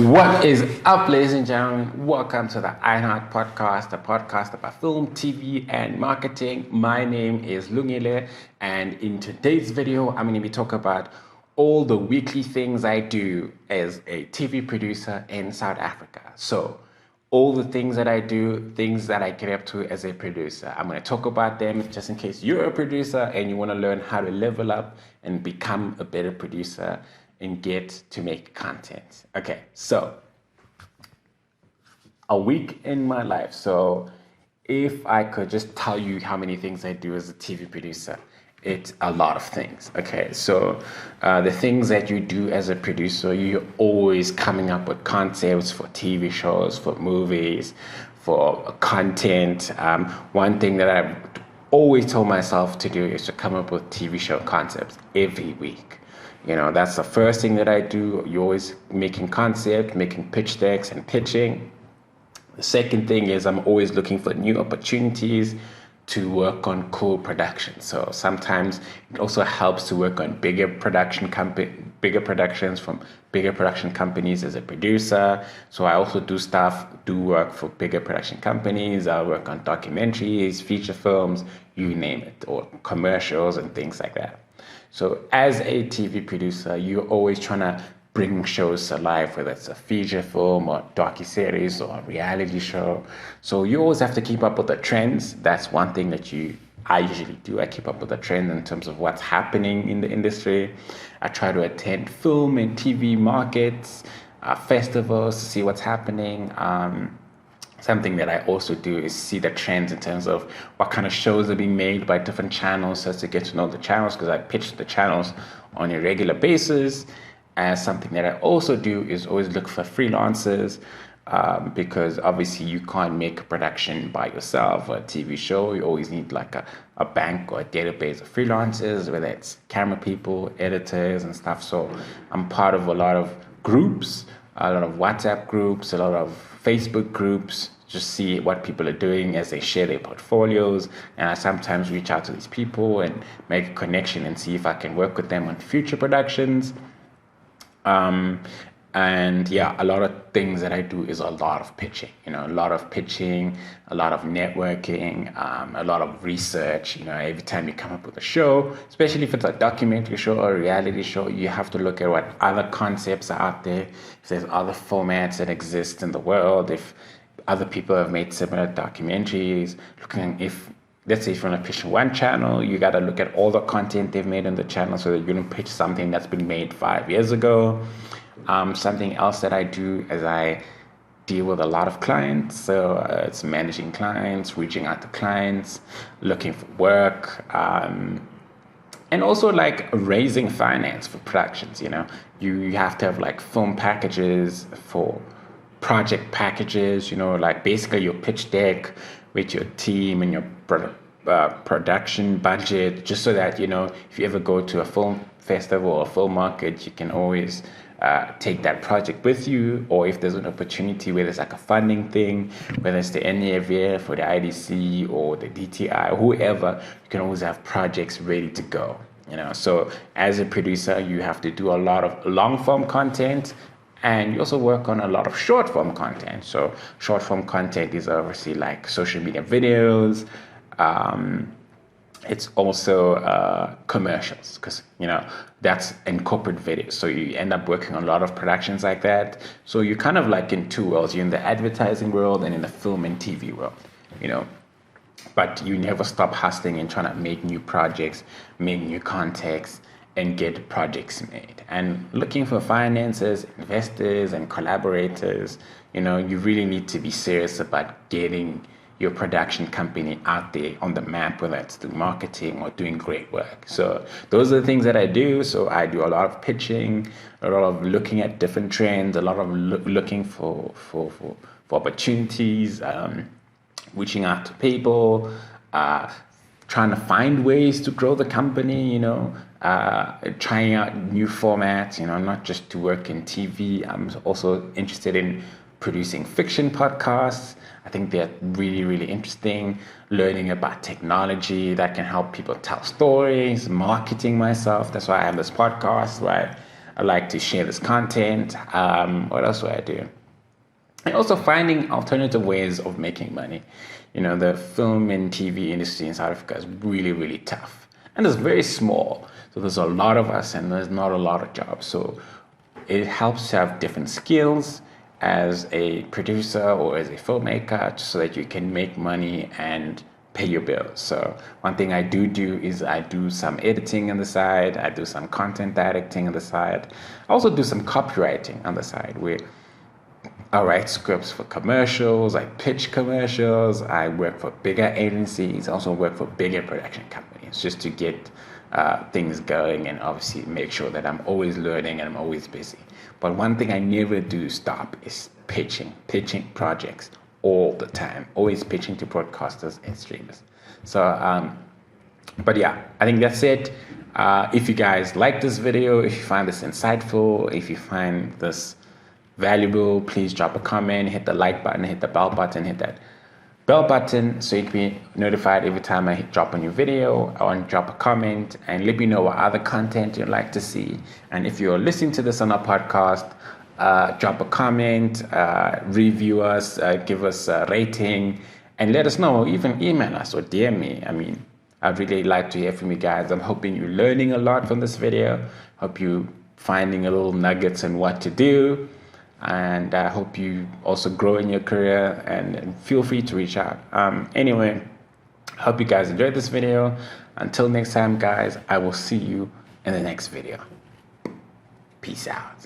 What is up, ladies and gentlemen? Welcome to the iHeart Podcast, a podcast about film, TV, and marketing. My name is Lungile, and in today's video, I'm going to be talking about all the weekly things I do as a TV producer in South Africa. So, all the things that I do, things that I get up to as a producer. I'm going to talk about them just in case you're a producer and you want to learn how to level up and become a better producer and get to make content. Okay, so a week in my life. So if I could just tell you how many things I do as a TV producer, it's a lot of things. Okay, so the things that you do as a producer, you're always coming up with concepts for TV shows, for movies, for content. One thing that I've always told myself to do is to come up with TV show concepts every week. You know, that's the first thing that I do. You're always making concept, making pitch decks and pitching. The second thing is I'm always looking for new opportunities to work on cool productions. So sometimes it also helps to work on bigger productions from bigger production companies as a producer. So I also do work for bigger production companies. I work on documentaries, feature films, you name it, or commercials and things like that. So as a TV producer, you're always trying to bring shows to life, whether it's a feature film or docuseries or a reality show. So you always have to keep up with the trends. That's one thing that I usually do. I keep up with the trend in terms of what's happening in the industry. I try to attend film and TV markets, festivals to see what's happening. Something that I also do is see the trends in terms of what kind of shows are being made by different channels, so as to get to know the channels, because I pitch the channels on a regular basis. And something that I also do is always look for freelancers, because obviously you can't make a production by yourself or a TV show. You always need like a bank or a database of freelancers, whether it's camera people, editors and stuff. So I'm part of a lot of groups, a lot of WhatsApp groups, a lot of Facebook groups, just see what people are doing as they share their portfolios. And I sometimes reach out to these people and make a connection and see if I can work with them on future productions. And yeah, a lot of things that I do is a lot of pitching, a lot of pitching, a lot of networking, a lot of research. Every time you come up with a show, especially if it's a documentary show or a reality show, you have to look at what other concepts are out there, if there's other formats that exist in the world, if other people have made similar documentaries, let's say if you want to pitch one channel, you got to look at all the content they've made on the channel so that you don't pitch something that's been made 5 years ago. Something else that I do is I deal with a lot of clients. So it's managing clients, reaching out to clients, looking for work, and also like raising finance for productions. You have to have like film packages for project packages, like basically your pitch deck with your team and your production budget, just so that, if you ever go to a film festival or film market, you can always take that project with you. Or if there's an opportunity where there's like a funding thing, whether it's the NAVF for the IDC or the DTI, whoever, you can always have projects ready to go. So as a producer, you have to do a lot of long form content, and you also work on a lot of short form content. So short form content is obviously like social media videos. It's also commercials, because that's in corporate videos. So you end up working on a lot of productions like that. So you're kind of like in two worlds. You're in the advertising world and in the film and TV world. But you never stop hustling and trying to make new projects, make new contacts, and get projects made. And looking for finances, investors, and collaborators, you really need to be serious about getting your production company out there on the map, whether it's through marketing or doing great work. So those are the things that I do. So I do a lot of pitching, a lot of looking at different trends, a lot of looking for opportunities, reaching out to people, trying to find ways to grow the company, trying out new formats, not just to work in TV. I'm also interested in producing fiction podcasts. I think they're really, really interesting. Learning about technology that can help people tell stories, marketing myself. That's why I have this podcast, right? I like to share this content. What else do I do? And also finding alternative ways of making money. You know, the film and TV industry in South Africa is really, really tough. And it's very small. So there's a lot of us and there's not a lot of jobs. So it helps to have different skills as a producer or as a filmmaker so that you can make money and pay your bills. So one thing I do is I do some editing on the side. I do some content directing on the side. I also do some copywriting on the side where I write scripts for commercials, I pitch commercials, I work for bigger agencies, I also work for bigger production companies just to get things going and obviously make sure that I'm always learning and I'm always busy. But one thing I never do stop is pitching projects all the time, always pitching to broadcasters and streamers. So, but yeah, I think that's it. If you guys like this video, if you find this insightful, if you find this valuable, please drop a comment, hit the like button, hit the bell button, hit that bell button so you can be notified every time I drop a new video or drop a comment, and let me know what other content you'd like to see. And if you're listening to this on our podcast, drop a comment, review us, give us a rating, and let us know, even email us or DM me. I mean, I'd really like to hear from you guys. I'm hoping you're learning a lot from this video. Hope you finding a little nuggets on what to do. And I hope you also grow in your career, and feel free to reach out. Anyway, hope you guys enjoyed this video. Until next time, guys, I will see you in the next video. Peace out.